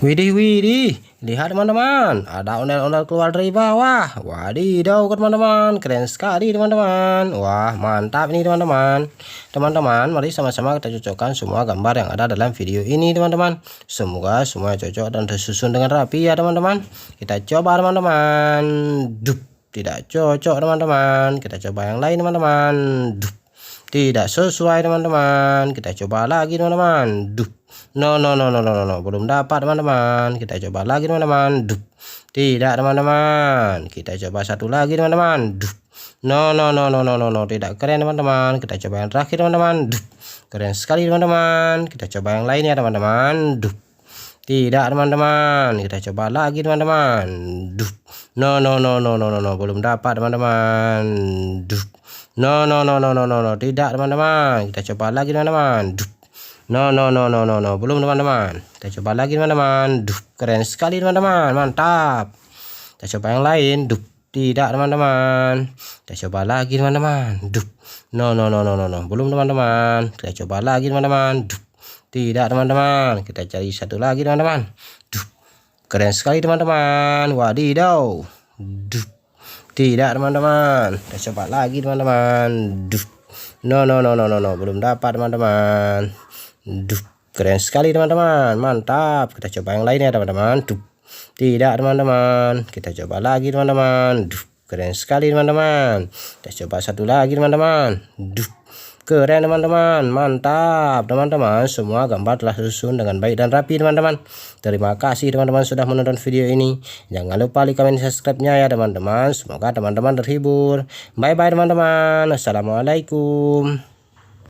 Widih, widih, lihat teman-teman, ada ondel-ondel keluar dari bawah. Wadidaw teman-teman, keren sekali teman-teman. Wah, mantap ini teman-teman. Teman-teman, mari sama-sama kita cocokkan semua gambar yang ada dalam video ini teman-teman. Semoga semua cocok dan tersusun dengan rapi ya teman-teman. Kita coba teman-teman. Dup, tidak cocok teman-teman. Kita coba yang lain teman-teman. Dup, tidak sesuai teman-teman. Kita coba lagi teman-teman. Dup. No, belum dapat teman-teman. Kita coba lagi teman-teman. Dup. Tidak teman-teman. Kita coba satu lagi teman-teman. Dup. No, tidak keren teman-teman. Kita coba yang terakhir teman-teman. Dup. Keren sekali teman-teman. Kita coba yang lain ya teman-teman. Dup. Tidak teman-teman. Kita coba lagi teman-teman. Dup. No, belum dapat teman-teman. Dup. No, tidak teman-teman. Kita coba lagi teman-teman. Dup. No, belum teman-teman. Kita coba lagi teman-teman. Duh, keren sekali teman-teman, mantap. Kita coba yang lain. Duh, tidak teman-teman. Kita coba lagi teman-teman. Duh, no, belum teman-teman. Kita coba lagi teman-teman. Duh, tidak teman-teman. Kita cari satu lagi teman-teman. Duh, keren sekali teman-teman. Wadidaw. Duh, tidak teman-teman. Kita coba lagi teman-teman. Duh, no, belum dapat teman-teman. Duh, keren sekali teman-teman, mantap. Kita coba yang lainnya teman-teman. Duh, tidak teman-teman. Kita coba lagi teman-teman. Duh, keren sekali teman-teman. Kita coba satu lagi teman-teman. Duh, keren teman-teman, mantap teman-teman. Semua gambar telah tersusun dengan baik dan rapi teman-teman. Terima kasih teman-teman sudah menonton video ini. Jangan lupa like, komen, subscribe-nya ya teman-teman. Semoga teman-teman terhibur. Bye bye teman-teman. Assalamualaikum.